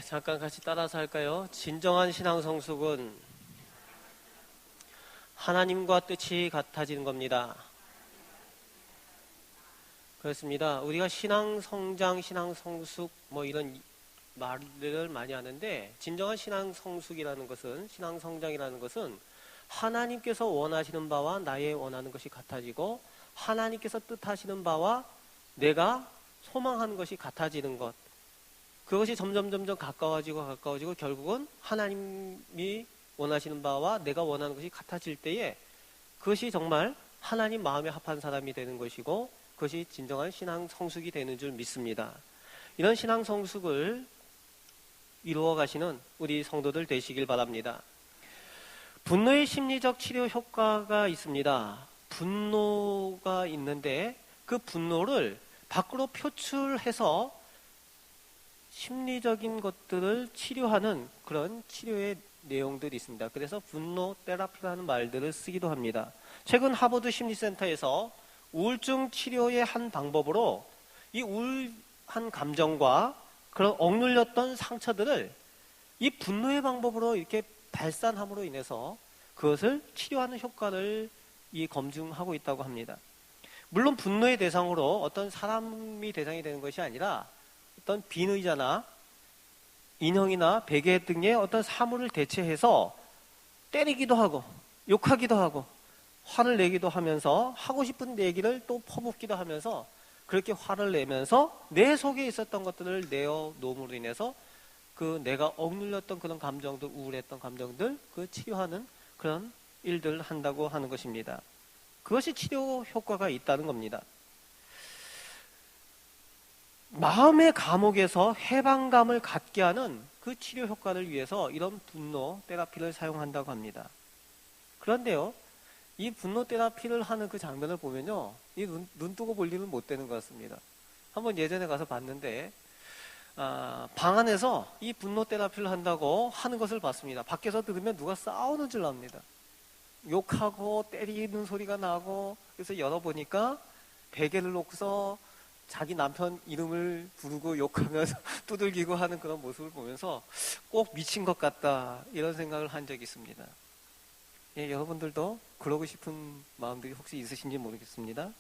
잠깐 같이 따라서 할까요? 진정한 신앙 성숙은 하나님과 뜻이 같아지는 겁니다. 그렇습니다. 우리가 신앙 성장, 신앙 성숙 이런 말들을 많이 하는데, 진정한 신앙 성숙이라는 것은, 신앙 성장이라는 것은 하나님께서 원하시는 바와 나의 원하는 것이 같아지고, 하나님께서 뜻하시는 바와 내가 소망하는 것이 같아지는 것, 그것이 점점 가까워지고 결국은 하나님이 원하시는 바와 내가 원하는 것이 같아질 때에 그것이 정말 하나님 마음에 합한 사람이 되는 것이고, 그것이 진정한 신앙 성숙이 되는 줄 믿습니다. 이런 신앙 성숙을 이루어 가시는 우리 성도들 되시길 바랍니다. 분노의 심리적 치료 효과가 있습니다. 분노가 있는데 그 분노를 밖으로 표출해서 심리적인 것들을 치료하는 그런 치료의 내용들이 있습니다. 그래서 분노 테라피라는 말들을 쓰기도 합니다. 최근 하버드 심리센터에서 우울증 치료의 한 방법으로 이 우울한 감정과 그런 억눌렸던 상처들을 이 분노의 방법으로 이렇게 발산함으로 인해서 그것을 치료하는 효과를 검증하고 있다고 합니다. 물론 분노의 대상으로 어떤 사람이 대상이 되는 것이 아니라 어떤 빈 의자나 인형이나 베개 등의 어떤 사물을 대체해서 때리기도 하고 욕하기도 하고 화를 내기도 하면서 하고 싶은 얘기를 또 퍼붓기도 하면서 그렇게 화를 내면서 내 속에 있었던 것들을 내어놓음으로 인해서 그 내가 억눌렸던 그런 감정들, 우울했던 감정들 그 치료하는 그런 일들을 한다고 하는 것입니다. 그것이 치료 효과가 있다는 겁니다. 마음의 감옥에서 해방감을 갖게 하는 그 치료 효과를 위해서 이런 분노 테라피를 사용한다고 합니다. 그런데요, 이 분노 테라피를 하는 그 장면을 보면요, 이 눈 뜨고 볼 일은 못 되는 것 같습니다. 한번 예전에 가서 봤는데 방 안에서 이 분노 테라피를 한다고 하는 것을 봤습니다. 밖에서 들으면 누가 싸우는 줄 압니다. 욕하고 때리는 소리가 나고, 그래서 열어보니까 베개를 놓고서 자기 남편 이름을 부르고 욕하면서 두들기고 하는 그런 모습을 보면서 꼭 미친 것 같다 이런 생각을 한 적이 있습니다. 예, 여러분들도 그러고 싶은 마음들이 혹시 있으신지 모르겠습니다.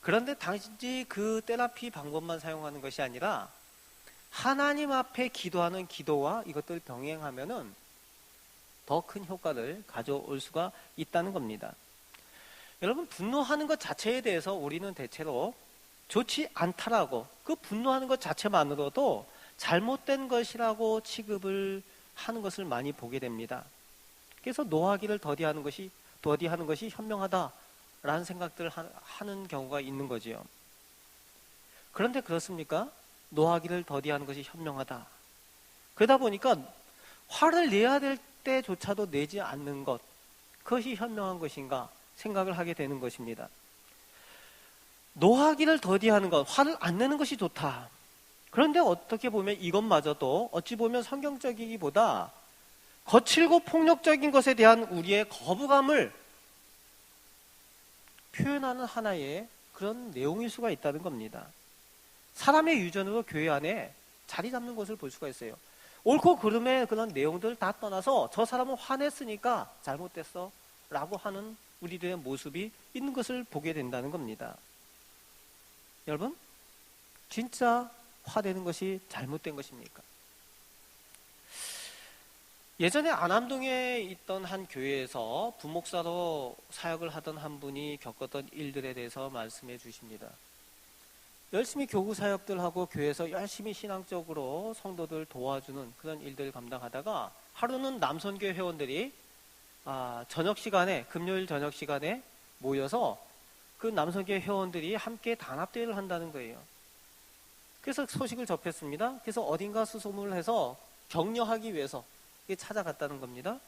그런데 단지 그 테라피 방법만 사용하는 것이 아니라 하나님 앞에 기도하는 기도와 이것들 병행하면은 더 큰 효과를 가져올 수가 있다는 겁니다. 여러분, 분노하는 것 자체에 대해서 우리는 대체로 좋지 않다라고, 그 분노하는 것 자체만으로도 잘못된 것이라고 취급을 하는 것을 많이 보게 됩니다. 그래서 노하기를 더디하는 것이 현명하다라는 생각들을 하는 경우가 있는 거지요. 그런데 그렇습니까? 노하기를 더디하는 것이 현명하다. 그러다 보니까 화를 내야 될 때조차도 내지 않는 것, 그것이 현명한 것인가 생각을 하게 되는 것입니다. 노하기를 더디하는 것, 화를 안 내는 것이 좋다. 그런데 어떻게 보면 이것마저도 어찌 보면 성경적이기보다 거칠고 폭력적인 것에 대한 우리의 거부감을 표현하는 하나의 그런 내용일 수가 있다는 겁니다. 사람의 유전으로 교회 안에 자리 잡는 것을 볼 수가 있어요. 옳고 그름의 그런 내용들을 다 떠나서 저 사람은 화냈으니까 잘못됐어 라고 하는 우리들의 모습이 있는 것을 보게 된다는 겁니다. 여러분, 진짜 화내는 것이 잘못된 것입니까? 예전에 안암동에 있던 한 교회에서 부목사로 사역을 하던 한 분이 겪었던 일들에 대해서 말씀해 주십니다. 열심히 교구 사역들하고 교회에서 열심히 신앙적으로 성도들 도와주는 그런 일들을 감당하다가 하루는 남선교 회원들이 저녁 시간에, 금요일 저녁 시간에 모여서 그 남선교 회원들이 함께 단합대회를 한다는 거예요. 그래서 소식을 접했습니다. 그래서 어딘가 수소문을 해서 격려하기 위해서 찾아갔다는 겁니다.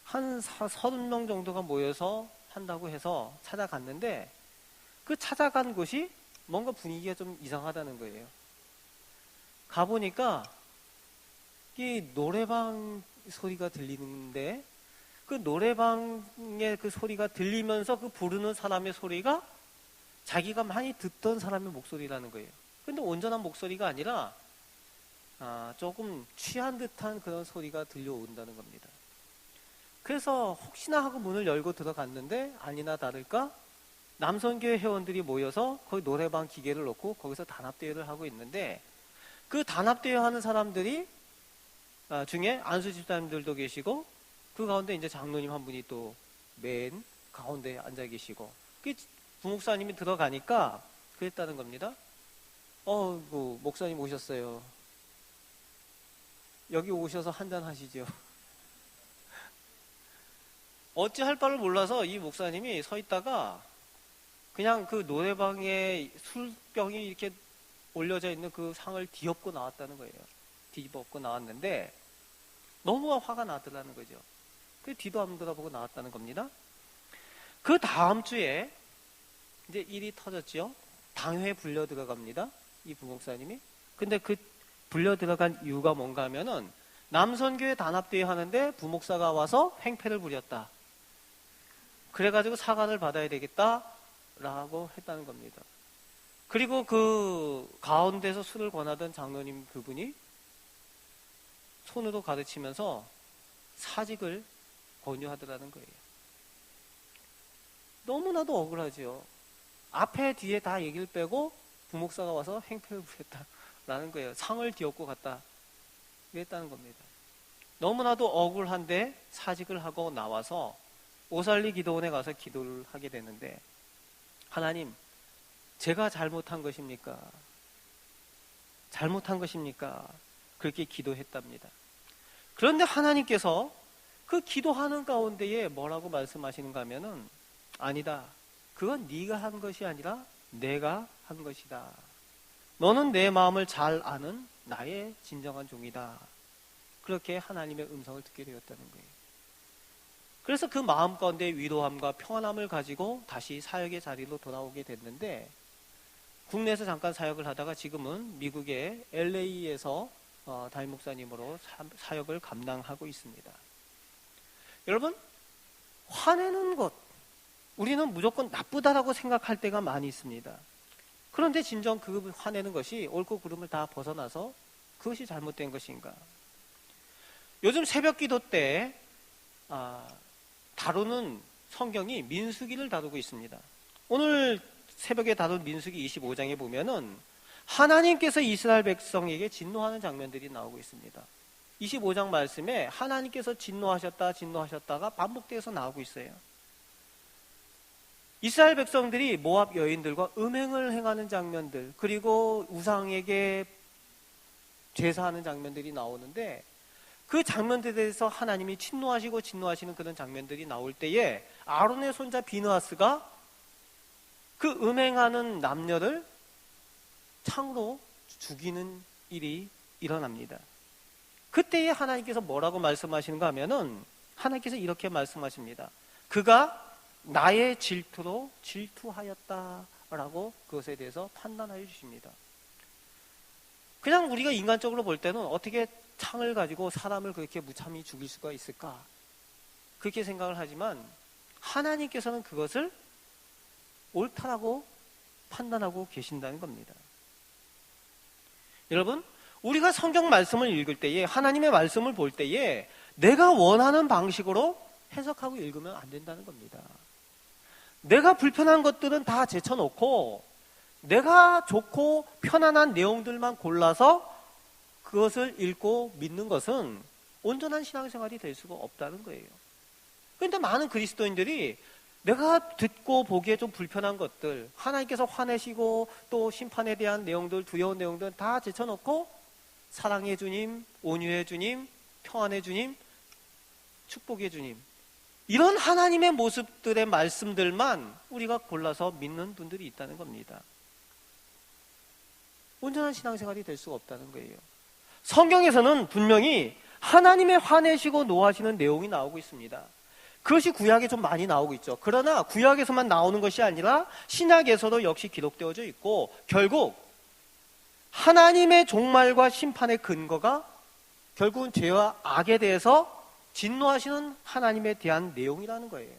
한 30명 정도가 모여서 한다고 해서 찾아갔는데 그 찾아간 곳이 뭔가 분위기가 좀 이상하다는 거예요. 가보니까 이 노래방 소리가 들리는데 그 노래방의 그 소리가 들리면서 그 부르는 사람의 소리가 자기가 많이 듣던 사람의 목소리라는 거예요. 근데 온전한 목소리가 아니라 조금 취한 듯한 그런 소리가 들려온다는 겁니다. 그래서 혹시나 하고 문을 열고 들어갔는데 아니나 다를까 남선교회 회원들이 모여서 거기 노래방 기계를 놓고 거기서 단합대회를 하고 있는데, 그 단합대회 하는 사람들이 중에 안수 집사님들도 계시고, 그 가운데 이제 장로님 한 분이 또 맨 가운데 앉아 계시고, 그 부목사님이 들어가니까 그랬다는 겁니다. 목사님 오셨어요. 여기 오셔서 한잔 하시죠. 어찌할 바를 몰라서 이 목사님이 서 있다가 그냥 그 노래방에 술병이 이렇게 올려져 있는 그 상을 뒤엎고 나왔다는 거예요. 뒤집고 나왔는데 너무 화가 나더라는 거죠. 그 뒤도 안 돌아보고 나왔다는 겁니다. 그 다음 주에 이제 일이 터졌죠. 당회에 불려 들어갑니다. 이 부목사님이. 근데 그 불려 들어간 이유가 뭔가 하면은 남선교회 단합대회 하는데 부목사가 와서 행패를 부렸다. 그래가지고 사과를 받아야 되겠다라고 했다는 겁니다. 그리고 그 가운데서 술을 권하던 장로님 그분이 손으로 가르치면서 사직을 권유하더라는 거예요. 너무나도 억울하죠. 앞에 뒤에 다 얘기를 빼고 부목사가 와서 행패를 부렸다라는 거예요. 상을 뒤엎고 갔다 그랬다는 겁니다. 너무나도 억울한데 사직을 하고 나와서 오살리 기도원에 가서 기도를 하게 되는데, 하나님, 제가 잘못한 것입니까? 잘못한 것입니까? 그렇게 기도했답니다. 그런데 하나님께서 그 기도하는 가운데에 뭐라고 말씀하시는가 하면은, 아니다. 그건 네가 한 것이 아니라 내가 한 것이다. 너는 내 마음을 잘 아는 나의 진정한 종이다. 그렇게 하나님의 음성을 듣게 되었다는 거예요. 그래서 그 마음 가운데 위로함과 평안함을 가지고 다시 사역의 자리로 돌아오게 됐는데, 국내에서 잠깐 사역을 하다가 지금은 미국의 LA에서 담임 목사님으로 사역을 감당하고 있습니다. 여러분, 화내는 것, 우리는 무조건 나쁘다라고 생각할 때가 많이 있습니다. 그런데 진정 그 화내는 것이 옳고 그름을 다 벗어나서 그것이 잘못된 것인가? 요즘 새벽 기도 때 다루는 성경이 민수기를 다루고 있습니다. 오늘 새벽에 다룬 민수기 25장에 보면은 하나님께서 이스라엘 백성에게 진노하는 장면들이 나오고 있습니다. 25장 말씀에 하나님께서 진노하셨다가 반복돼서 나오고 있어요. 이스라엘 백성들이 모압 여인들과 음행을 행하는 장면들, 그리고 우상에게 제사하는 장면들이 나오는데, 그 장면들에 대해서 하나님이 진노하시는 그런 장면들이 나올 때에 아론의 손자 비느하스가 그 음행하는 남녀를 창으로 죽이는 일이 일어납니다. 그때에 하나님께서 뭐라고 말씀하시는가 하면은, 하나님께서 이렇게 말씀하십니다. 그가 나의 질투로 질투하였다라고 그것에 대해서 판단하여 주십니다. 그냥 우리가 인간적으로 볼 때는 어떻게 창을 가지고 사람을 그렇게 무참히 죽일 수가 있을까? 그렇게 생각을 하지만 하나님께서는 그것을 옳다라고 판단하고 계신다는 겁니다. 여러분, 우리가 성경 말씀을 읽을 때에, 하나님의 말씀을 볼 때에 내가 원하는 방식으로 해석하고 읽으면 안 된다는 겁니다. 내가 불편한 것들은 다 제쳐놓고 내가 좋고 편안한 내용들만 골라서 그것을 읽고 믿는 것은 온전한 신앙생활이 될 수가 없다는 거예요. 그런데 많은 그리스도인들이 내가 듣고 보기에 좀 불편한 것들, 하나님께서 화내시고 또 심판에 대한 내용들, 두려운 내용들 다 제쳐놓고 사랑의 주님, 온유의 주님, 평안의 주님, 축복의 주님, 이런 하나님의 모습들의 말씀들만 우리가 골라서 믿는 분들이 있다는 겁니다. 온전한 신앙생활이 될 수가 없다는 거예요. 성경에서는 분명히 하나님의 화내시고 노하시는 내용이 나오고 있습니다. 그것이 구약에 좀 많이 나오고 있죠. 그러나 구약에서만 나오는 것이 아니라 신약에서도 역시 기록되어져 있고, 결국 하나님의 종말과 심판의 근거가 결국은 죄와 악에 대해서 진노하시는 하나님에 대한 내용이라는 거예요.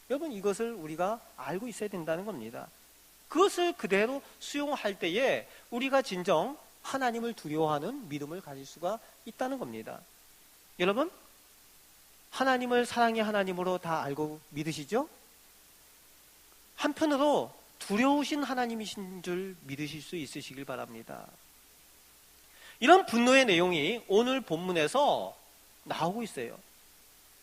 여러분, 이것을 우리가 알고 있어야 된다는 겁니다. 그것을 그대로 수용할 때에 우리가 진정 하나님을 두려워하는 믿음을 가질 수가 있다는 겁니다. 여러분, 하나님을 사랑의 하나님으로 다 알고 믿으시죠? 한편으로 두려우신 하나님이신 줄 믿으실 수 있으시길 바랍니다. 이런 분노의 내용이 오늘 본문에서 나오고 있어요.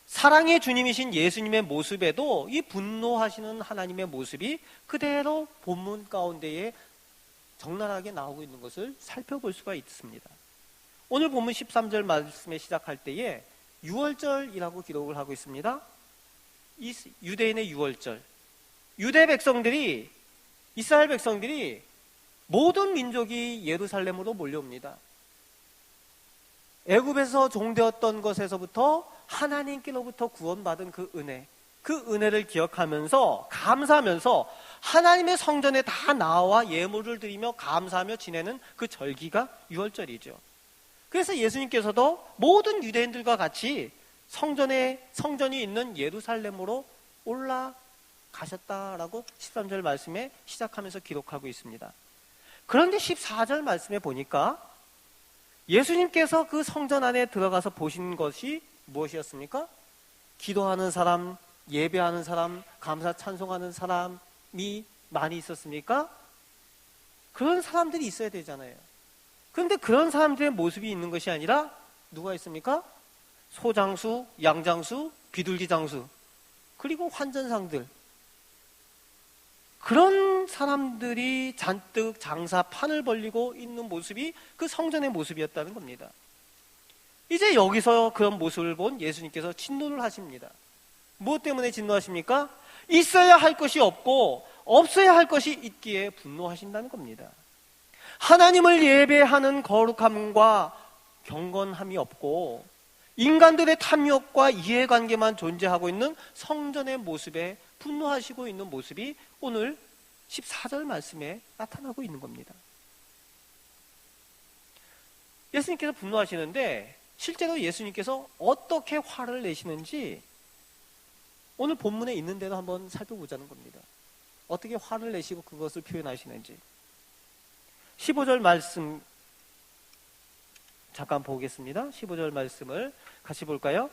사랑의 주님이신 예수님의 모습에도 이 분노하시는 하나님의 모습이 그대로 본문 가운데에 적나라하게 나오고 있는 것을 살펴볼 수가 있습니다. 오늘 본문 13절 말씀에 시작할 때에 유월절이라고 기록을 하고 있습니다. 이 유대인의 유월절, 유대 백성들이, 이스라엘 백성들이 모든 민족이 예루살렘으로 몰려옵니다. 애굽에서 종되었던 것에서부터 하나님께로부터 구원받은 그 은혜를 기억하면서 감사하면서 하나님의 성전에 다 나와 예물을 드리며 감사하며 지내는 그 절기가 유월절이죠. 그래서 예수님께서도 모든 유대인들과 같이 성전이 있는 예루살렘으로 올라가셨다라고 13절 말씀에 시작하면서 기록하고 있습니다. 그런데 14절 말씀에 보니까 예수님께서 그 성전 안에 들어가서 보신 것이 무엇이었습니까? 기도하는 사람, 예배하는 사람, 감사 찬송하는 사람이 많이 있었습니까? 그런 사람들이 있어야 되잖아요. 그런데 그런 사람들의 모습이 있는 것이 아니라 누가 있습니까? 소장수, 양장수, 비둘기 장수, 그리고 환전상들, 그런 사람들이 잔뜩 장사 판을 벌리고 있는 모습이 그 성전의 모습이었다는 겁니다. 이제 여기서 그런 모습을 본 예수님께서 진노를 하십니다. 무엇 때문에 진노하십니까? 있어야 할 것이 없고 없어야 할 것이 있기에 분노하신다는 겁니다. 하나님을 예배하는 거룩함과 경건함이 없고 인간들의 탐욕과 이해관계만 존재하고 있는 성전의 모습에 분노하시고 있는 모습이 오늘 14절 말씀에 나타나고 있는 겁니다. 예수님께서 분노하시는데 실제로 예수님께서 어떻게 화를 내시는지 오늘 본문에 있는 대로 한번 살펴보자는 겁니다. 어떻게 화를 내시고 그것을 표현하시는지. 15절 말씀 잠깐 보겠습니다. 15절 말씀을 같이 볼까요?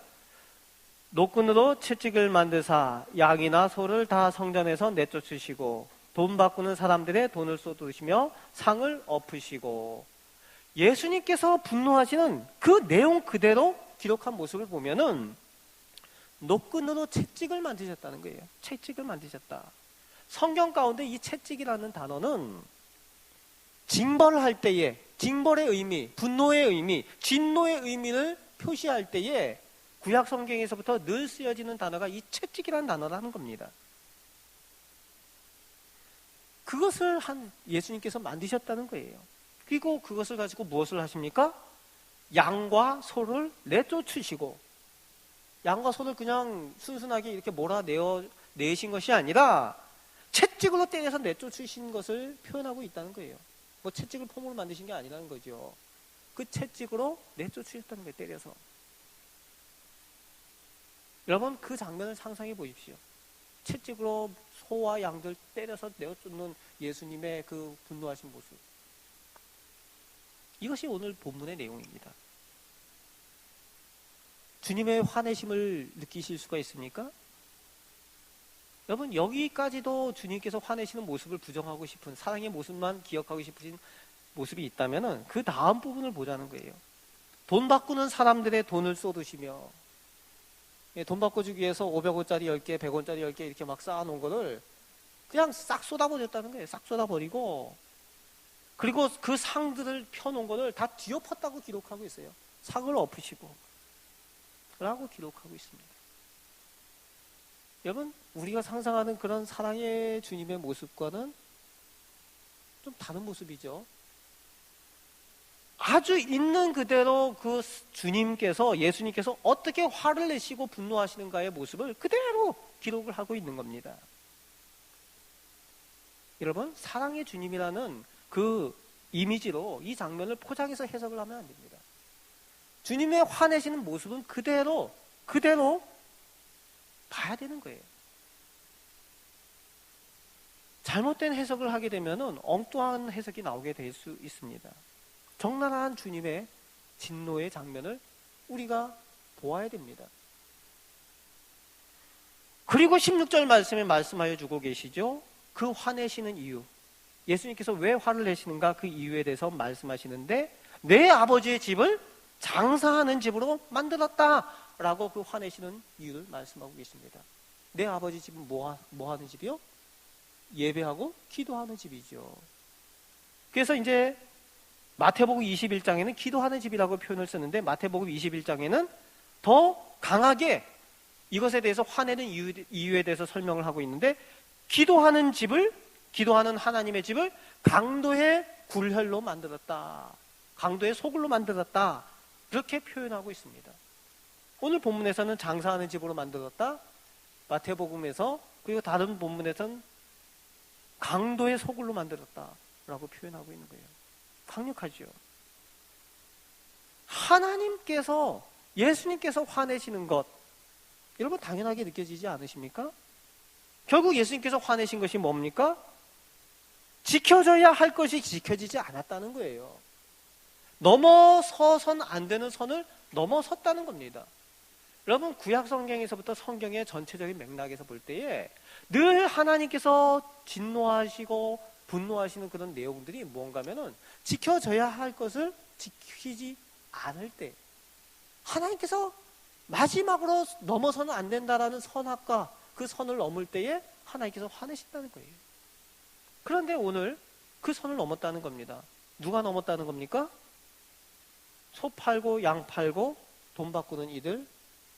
노끈으로 채찍을 만드사 양이나 소를 다 성전에서 내쫓으시고 돈 바꾸는 사람들의 돈을 쏟으시며 상을 엎으시고. 예수님께서 분노하시는 그 내용 그대로 기록한 모습을 보면은 노끈으로 채찍을 만드셨다는 거예요. 채찍을 만드셨다. 성경 가운데 이 채찍이라는 단어는 징벌을 할 때에 징벌의 의미, 분노의 의미, 진노의 의미를 표시할 때에 구약 성경에서부터 늘 쓰여지는 단어가 이 채찍이라는 단어라는 겁니다. 그것을 예수님께서 만드셨다는 거예요. 그리고 그것을 가지고 무엇을 하십니까? 양과 소를 내쫓으시고, 양과 소를 그냥 순순하게 이렇게 몰아내신 것이 아니라 채찍으로 때려서 내쫓으신 것을 표현하고 있다는 거예요. 뭐 채찍을 폼으로 만드신 게 아니라는 거죠. 그 채찍으로 내쫓으셨다는 거예요. 때려서. 여러분, 그 장면을 상상해 보십시오. 채찍으로 소와 양들 때려서 내쫓는 예수님의 그 분노하신 모습. 이것이 오늘 본문의 내용입니다. 주님의 화내심을 느끼실 수가 있습니까? 여러분, 여기까지도 주님께서 화내시는 모습을 부정하고 싶은, 사랑의 모습만 기억하고 싶으신 모습이 있다면 그 다음 부분을 보자는 거예요. 돈 바꾸는 사람들의 돈을 쏟으시며, 돈 바꿔주기 위해서 500원짜리 10개, 100원짜리 10개 이렇게 막 쌓아놓은 거를 그냥 싹 쏟아버렸다는 거예요. 싹 쏟아버리고, 그리고 그 상들을 펴놓은 거를 다 뒤엎었다고 기록하고 있어요. 상을 엎으시고 라고 기록하고 있습니다. 여러분, 우리가 상상하는 그런 사랑의 주님의 모습과는 좀 다른 모습이죠. 아주 있는 그대로 그 주님께서, 예수님께서 어떻게 화를 내시고 분노하시는가의 모습을 그대로 기록을 하고 있는 겁니다. 여러분, 사랑의 주님이라는 그 이미지로 이 장면을 포장해서 해석을 하면 안 됩니다. 주님의 화내시는 모습은 그대로 봐야 되는 거예요. 잘못된 해석을 하게 되면은 엉뚱한 해석이 나오게 될 수 있습니다. 적나라한 주님의 진노의 장면을 우리가 보아야 됩니다. 그리고 16절 말씀에 말씀하여 주고 계시죠. 그 화내시는 이유, 예수님께서 왜 화를 내시는가 그 이유에 대해서 말씀하시는데, 내 아버지의 집을 장사하는 집으로 만들었다라고 그 화내시는 이유를 말씀하고 계십니다. 내 아버지 집은 뭐 하는 집이요? 예배하고 기도하는 집이죠. 그래서 이제 마태복음 21장에는 기도하는 집이라고 표현을 쓰는데, 마태복음 21장에는 더 강하게 이것에 대해서 화내는 이유에 대해서 설명을 하고 있는데, 기도하는 하나님의 집을 강도의 굴혈로 만들었다, 강도의 소굴로 만들었다, 그렇게 표현하고 있습니다. 오늘 본문에서는 장사하는 집으로 만들었다, 마태복음에서 그리고 다른 본문에서는 강도의 소굴로 만들었다라고 표현하고 있는 거예요. 강력하죠. 하나님께서, 예수님께서 화내시는 것, 여러분 당연하게 느껴지지 않으십니까? 결국 예수님께서 화내신 것이 뭡니까? 지켜져야 할 것이 지켜지지 않았다는 거예요. 넘어서선 안 되는 선을 넘어섰다는 겁니다. 여러분, 구약 성경에서부터 성경의 전체적인 맥락에서 볼 때에 늘 하나님께서 진노하시고 분노하시는 그런 내용들이 뭔가면은 지켜져야 할 것을 지키지 않을 때, 하나님께서 마지막으로 넘어서는 안 된다라는 선악과 그 선을 넘을 때에 하나님께서 화내신다는 거예요. 그런데 오늘 그 선을 넘었다는 겁니다. 누가 넘었다는 겁니까? 소 팔고 양 팔고 돈 바꾸는 이들,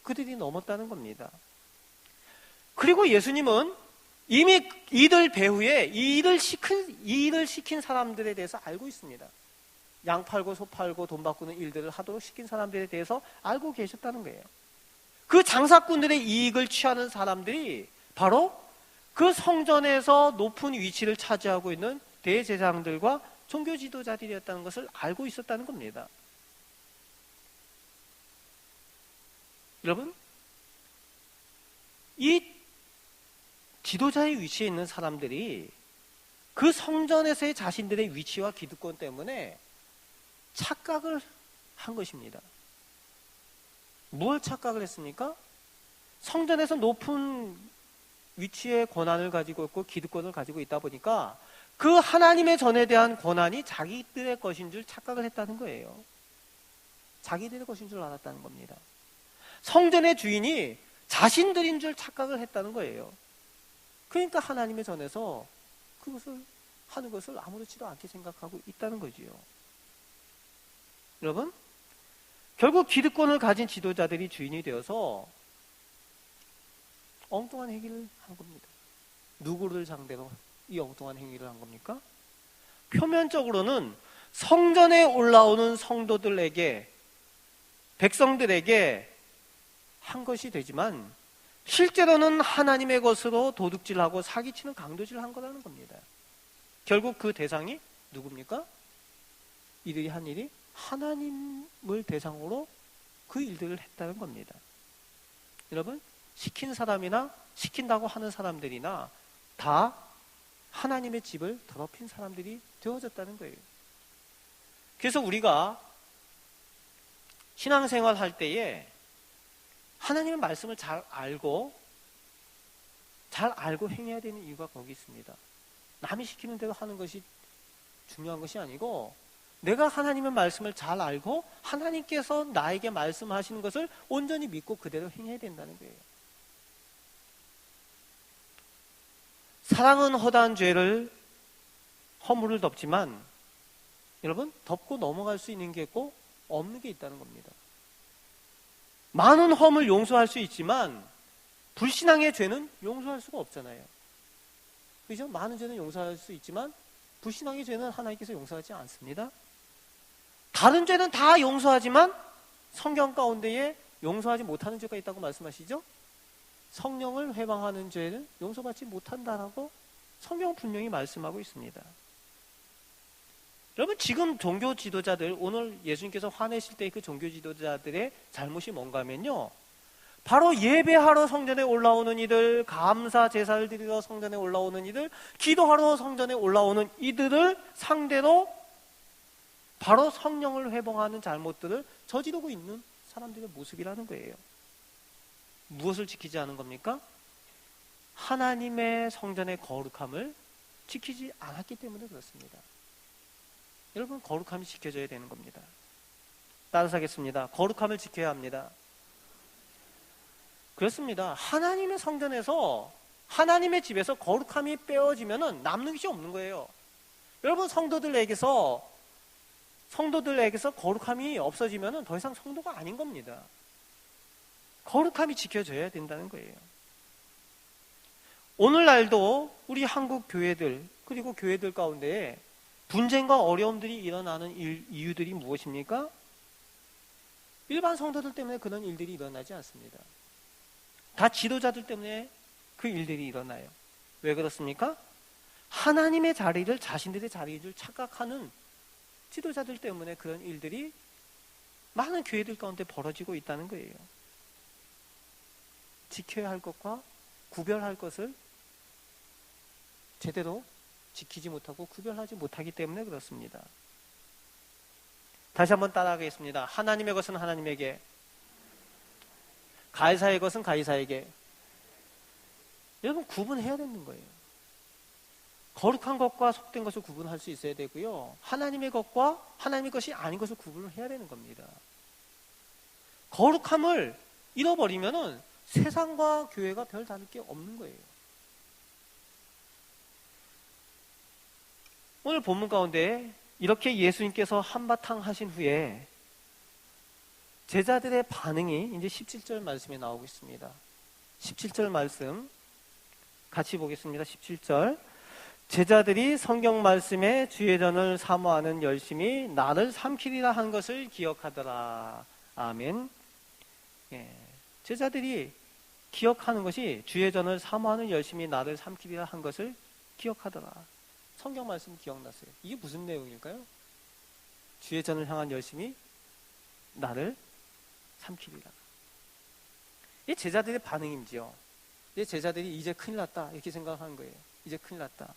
그들이 넘었다는 겁니다. 그리고 예수님은 이미 이들 배후에 이 일을 시킨 사람들에 대해서 알고 있습니다. 양 팔고 소 팔고 돈 바꾸는 일들을 하도록 시킨 사람들에 대해서 알고 계셨다는 거예요. 그 장사꾼들의 이익을 취하는 사람들이 바로 그 성전에서 높은 위치를 차지하고 있는 대제사장들과 종교 지도자들이었다는 것을 알고 있었다는 겁니다. 여러분, 이 지도자의 위치에 있는 사람들이 그 성전에서의 자신들의 위치와 기득권 때문에 착각을 한 것입니다. 무엇 착각을 했습니까? 성전에서 높은 위치의 권한을 가지고 있고 기득권을 가지고 있다 보니까 그 하나님의 전에 대한 권한이 자기들의 것인 줄 착각을 했다는 거예요. 자기들의 것인 줄 알았다는 겁니다. 성전의 주인이 자신들인 줄 착각을 했다는 거예요. 그러니까 하나님의 전에서 그것을 하는 것을 아무렇지도 않게 생각하고 있다는 거지요. 여러분, 결국 기득권을 가진 지도자들이 주인이 되어서 엉뚱한 행위를 한 겁니다. 누구를 상대로 이 엉뚱한 행위를 한 겁니까? 표면적으로는 성전에 올라오는 성도들에게, 백성들에게 한 것이 되지만 실제로는 하나님의 것으로 도둑질하고 사기치는 강도질을 한 거라는 겁니다. 결국 그 대상이 누굽니까? 이들이 한 일이 하나님을 대상으로 그 일들을 했다는 겁니다. 여러분, 시킨 사람이나 시킨다고 하는 사람들이나 다 하나님의 집을 더럽힌 사람들이 되어졌다는 거예요. 그래서 우리가 신앙생활 할 때에 하나님의 말씀을 잘 알고 행해야 되는 이유가 거기 있습니다. 남이 시키는 대로 하는 것이 중요한 것이 아니고, 내가 하나님의 말씀을 잘 알고 하나님께서 나에게 말씀하시는 것을 온전히 믿고 그대로 행해야 된다는 거예요. 사랑은 허다한 죄를, 허물을 덮지만 여러분, 덮고 넘어갈 수 있는 게 있고 없는 게 있다는 겁니다. 많은 허물 용서할 수 있지만 불신앙의 죄는 용서할 수가 없잖아요. 그죠? 많은 죄는 용서할 수 있지만 불신앙의 죄는 하나님께서 용서하지 않습니다. 다른 죄는 다 용서하지만 성경 가운데에 용서하지 못하는 죄가 있다고 말씀하시죠? 성령을 회방하는 죄는 용서받지 못한다라고 성경은 분명히 말씀하고 있습니다. 여러분, 지금 종교 지도자들, 오늘 예수님께서 화내실 때 그 종교 지도자들의 잘못이 뭔가 하면요, 바로 예배하러 성전에 올라오는 이들, 감사 제사를 드리러 성전에 올라오는 이들, 기도하러 성전에 올라오는 이들을 상대로 바로 성령을 회복하는 잘못들을 저지르고 있는 사람들의 모습이라는 거예요. 무엇을 지키지 않은 겁니까? 하나님의 성전의 거룩함을 지키지 않았기 때문에 그렇습니다. 여러분, 거룩함이 지켜져야 되는 겁니다. 따라서 하겠습니다. 거룩함을 지켜야 합니다. 그렇습니다. 하나님의 성전에서, 하나님의 집에서 거룩함이 빼어지면 남는 것이 없는 거예요. 여러분, 성도들에게서 거룩함이 없어지면 더 이상 성도가 아닌 겁니다. 거룩함이 지켜져야 된다는 거예요. 오늘날도 우리 한국 교회들, 그리고 교회들 가운데 분쟁과 어려움들이 일어나는 이유들이 무엇입니까? 일반 성도들 때문에 그런 일들이 일어나지 않습니다. 다 지도자들 때문에 그 일들이 일어나요. 왜 그렇습니까? 하나님의 자리를 자신들의 자리인 줄 착각하는 지도자들 때문에 그런 일들이 많은 교회들 가운데 벌어지고 있다는 거예요. 지켜야 할 것과 구별할 것을 제대로 지키지 못하고 구별하지 못하기 때문에 그렇습니다. 다시 한번 따라하겠습니다. 하나님의 것은 하나님에게, 가이사의 것은 가이사에게. 여러분, 구분해야 되는 거예요. 거룩한 것과 속된 것을 구분할 수 있어야 되고요. 하나님의 것과 하나님의 것이 아닌 것을 구분을 해야 되는 겁니다. 거룩함을 잃어버리면은 세상과 교회가 별 다를 게 없는 거예요. 오늘 본문 가운데 이렇게 예수님께서 한바탕 하신 후에 제자들의 반응이 이제 17절 말씀에 나오고 있습니다. 17절 말씀 같이 보겠습니다. 17절. 제자들이 성경 말씀에 주의 전을 사모하는 열심히 나를 삼키리라 한 것을 기억하더라. 아멘. 예. 제자들이 기억하는 것이 주의 전을 사모하는 열심히 나를 삼키리라 한 것을 기억하더라. 성경 말씀 기억났어요. 이게 무슨 내용일까요? 주의 전을 향한 열심히 나를 삼키리라. 이 제자들의 반응이지요. 이 제자들이 이제 큰일 났다 이렇게 생각하는 거예요. 이제 큰일 났다.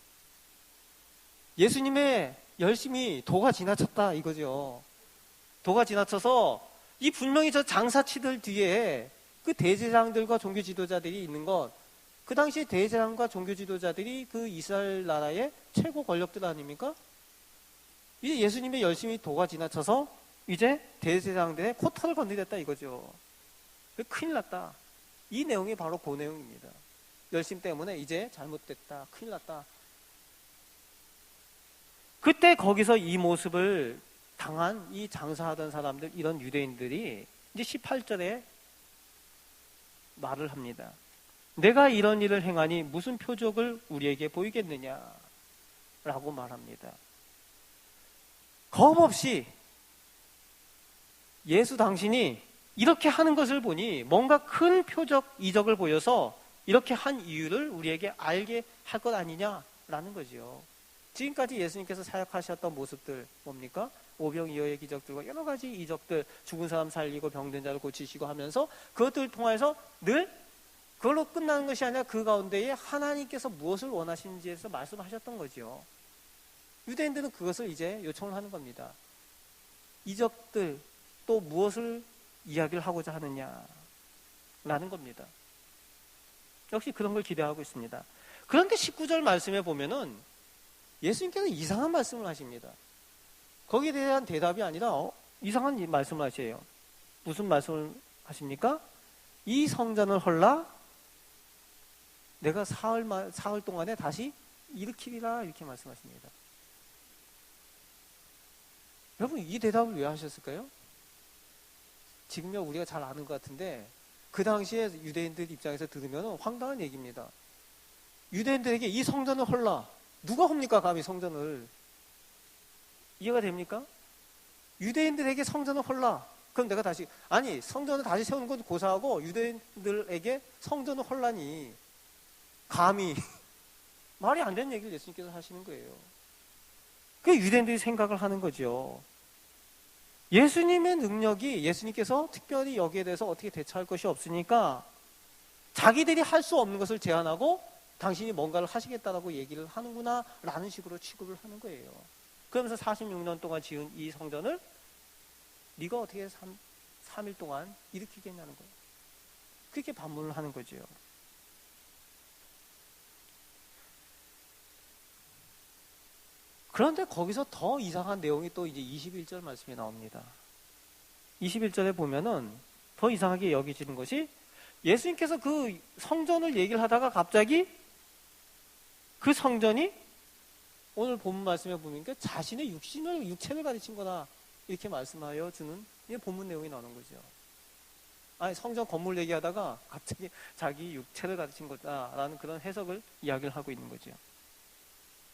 예수님의 열심히 도가 지나쳤다 이거죠. 도가 지나쳐서 이 분명히 저 장사치들 뒤에 그 대제사장들과 종교 지도자들이 있는 것, 그 당시 대제사장과 종교 지도자들이 그 이스라엘 나라의 최고 권력들 아닙니까? 이제 예수님의 열심히 도가 지나쳐서 이제 대제사장들의 코털을 건드렸다 이거죠. 큰일 났다. 이 내용이 바로 그 내용입니다. 열심 때문에 이제 잘못됐다. 큰일 났다. 그때 거기서 이 모습을 당한 이 장사하던 사람들, 이런 유대인들이 이제 18절에 말을 합니다. 내가 이런 일을 행하니 무슨 표적을 우리에게 보이겠느냐 라고 말합니다. 겁 없이 예수 당신이 이렇게 하는 것을 보니 뭔가 큰 표적, 이적을 보여서 이렇게 한 이유를 우리에게 알게 할 것 아니냐라는 거죠. 지금까지 예수님께서 사역하셨던 모습들 뭡니까? 오병이어의 기적들과 여러 가지 이적들, 죽은 사람 살리고 병든 자를 고치시고 하면서 그것들을 통해서 늘 그걸로 끝나는 것이 아니라 그 가운데에 하나님께서 무엇을 원하시는지에서 말씀하셨던 거죠. 유대인들은 그것을 이제 요청을 하는 겁니다. 이적들 또 무엇을 이야기를 하고자 하느냐라는 겁니다. 역시 그런 걸 기대하고 있습니다. 그런데 19절 말씀에 보면은 예수님께서 이상한 말씀을 하십니다. 거기에 대한 대답이 아니라 이상한 말씀을 하세요. 무슨 말씀을 하십니까? 이 성전을 헐라 내가 사흘 동안에 다시 일으키리라 이렇게 말씀하십니다. 여러분, 이 대답을 왜 하셨을까요? 지금요 우리가 잘 아는 것 같은데 그 당시에 유대인들 입장에서 들으면 황당한 얘기입니다. 유대인들에게 이 성전을 헐라, 누가 헐니까 감히 성전을. 이해가 됩니까? 유대인들에게 성전을 헐라, 그럼 내가 다시, 아니 성전을 다시 세우는 건 고사하고 유대인들에게 성전을 헐라니 감히 말이 안 되는 얘기를 예수님께서 하시는 거예요. 그게 유대인들이 생각을 하는 거죠. 예수님의 능력이, 예수님께서 특별히 여기에 대해서 어떻게 대처할 것이 없으니까 자기들이 할 수 없는 것을 제안하고 당신이 뭔가를 하시겠다라고 얘기를 하는구나 라는 식으로 취급을 하는 거예요. 그러면서 46년 동안 지은 이 성전을 네가 어떻게 3일 동안 일으키겠냐는 거예요. 그렇게 반문을 하는 거죠. 그런데 거기서 더 이상한 내용이 또 이제 21절 말씀에 나옵니다. 21절에 보면은 더 이상하게 여기지는 것이, 예수님께서 그 성전을 얘기를 하다가 갑자기 그 성전이 오늘 본문 말씀에 보면 자신의 육체를 가르친 거다, 이렇게 말씀하여 주는 본문 내용이 나오는 거죠. 아니, 성전 건물 얘기하다가 갑자기 자기 육체를 가르친 거다라는 그런 해석을 이야기를 하고 있는 거죠.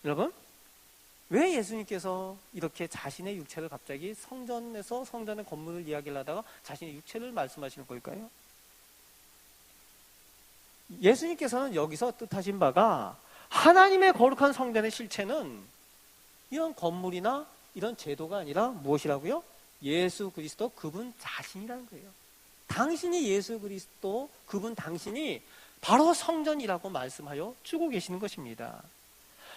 여러분, 왜 예수님께서 이렇게 자신의 육체를 갑자기 성전의 건물을 이야기를 하다가 자신의 육체를 말씀하시는 걸까요? 예수님께서는 여기서 뜻하신 바가, 하나님의 거룩한 성전의 실체는 이런 건물이나 이런 제도가 아니라 무엇이라고요? 예수 그리스도 그분 자신이라는 거예요. 당신이 예수 그리스도 그분 당신이 바로 성전이라고 말씀하여 주고 계시는 것입니다.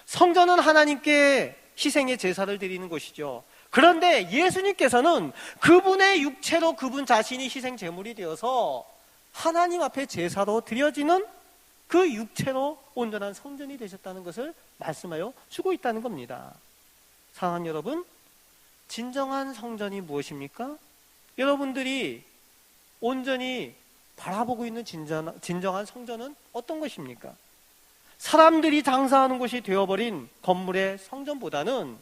성전은 하나님께 희생의 제사를 드리는 것이죠. 그런데 예수님께서는 그분의 육체로 그분 자신이 희생 제물이 되어서 하나님 앞에 제사로 드려지는 그 육체로 온전한 성전이 되셨다는 것을 말씀하여 주고 있다는 겁니다. 사랑하는 여러분, 진정한 성전이 무엇입니까? 여러분들이 온전히 바라보고 있는 진정한 성전은 어떤 것입니까? 사람들이 장사하는 곳이 되어버린 건물의 성전보다는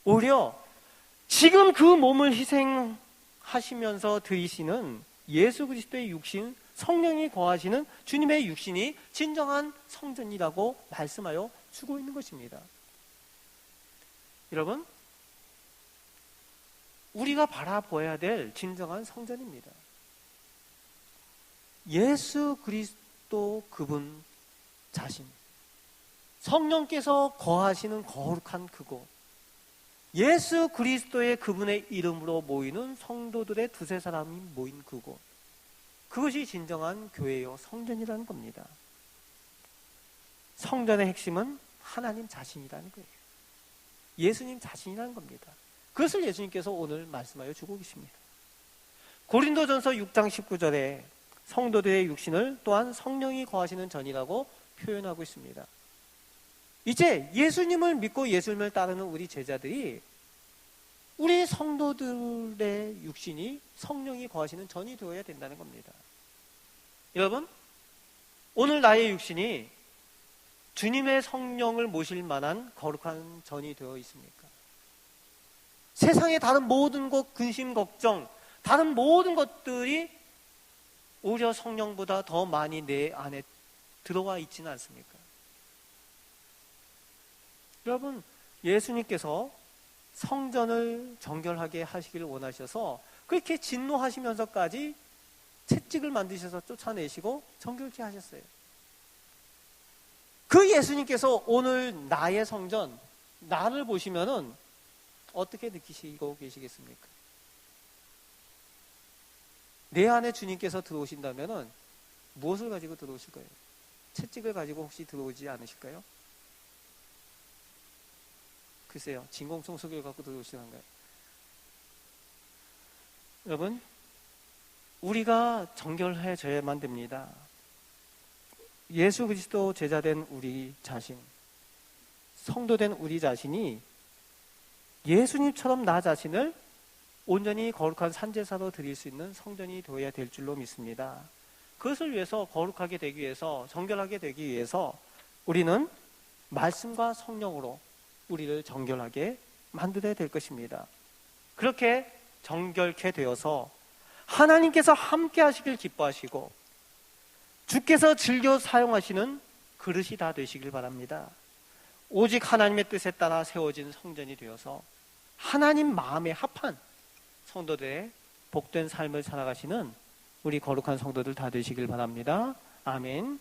오히려 지금 그 몸을 희생하시면서 드리시는 예수 그리스도의 육신, 성령이 거하시는 주님의 육신이 진정한 성전이라고 말씀하여 주고 있는 것입니다. 여러분, 우리가 바라보아야 될 진정한 성전입니다. 예수 그리스도 그분 자신, 성령께서 거하시는 거룩한 그곳, 예수 그리스도의 그분의 이름으로 모이는 성도들의 두세 사람이 모인 그곳, 그것이 진정한 교회요 성전이라는 겁니다. 성전의 핵심은 하나님 자신이라는 거예요. 예수님 자신이라는 겁니다. 그것을 예수님께서 오늘 말씀하여 주고 계십니다. 고린도전서 6장 19절에 성도들의 육신을 또한 성령이 거하시는 전이라고 표현하고 있습니다. 이제 예수님을 믿고 예수님을 따르는 우리 제자들이 우리 성도들의 육신이 성령이 거하시는 전이 되어야 된다는 겁니다. 여러분, 오늘 나의 육신이 주님의 성령을 모실 만한 거룩한 전이 되어 있습니까? 세상의 다른 모든 것, 근심, 걱정, 다른 모든 것들이 오히려 성령보다 더 많이 내 안에 들어와 있지는 않습니까? 여러분, 예수님께서 성전을 정결하게 하시기를 원하셔서 그렇게 진노하시면서까지 채찍을 만드셔서 쫓아내시고 정결케 하셨어요. 그 예수님께서 오늘 나의 성전, 나를 보시면은 어떻게 느끼시고 계시겠습니까? 내 안에 주님께서 들어오신다면은 무엇을 가지고 들어오실 거예요? 채찍을 가지고 혹시 들어오지 않으실까요? 글쎄요, 진공청소기를 갖고 들어오시는가요? 여러분, 우리가 정결해져야만 됩니다. 예수 그리스도 제자된 우리 자신, 성도된 우리 자신이 예수님처럼 나 자신을 온전히 거룩한 산제사로 드릴 수 있는 성전이 되어야 될 줄로 믿습니다. 그것을 위해서, 거룩하게 되기 위해서, 정결하게 되기 위해서 우리는 말씀과 성령으로 우리를 정결하게 만들어야 될 것입니다. 그렇게 정결케 되어서 하나님께서 함께 하시길 기뻐하시고 주께서 즐겨 사용하시는 그릇이 다 되시길 바랍니다. 오직 하나님의 뜻에 따라 세워진 성전이 되어서 하나님 마음에 합한 성도들의 복된 삶을 살아가시는 우리 거룩한 성도들 다 되시길 바랍니다. 아멘.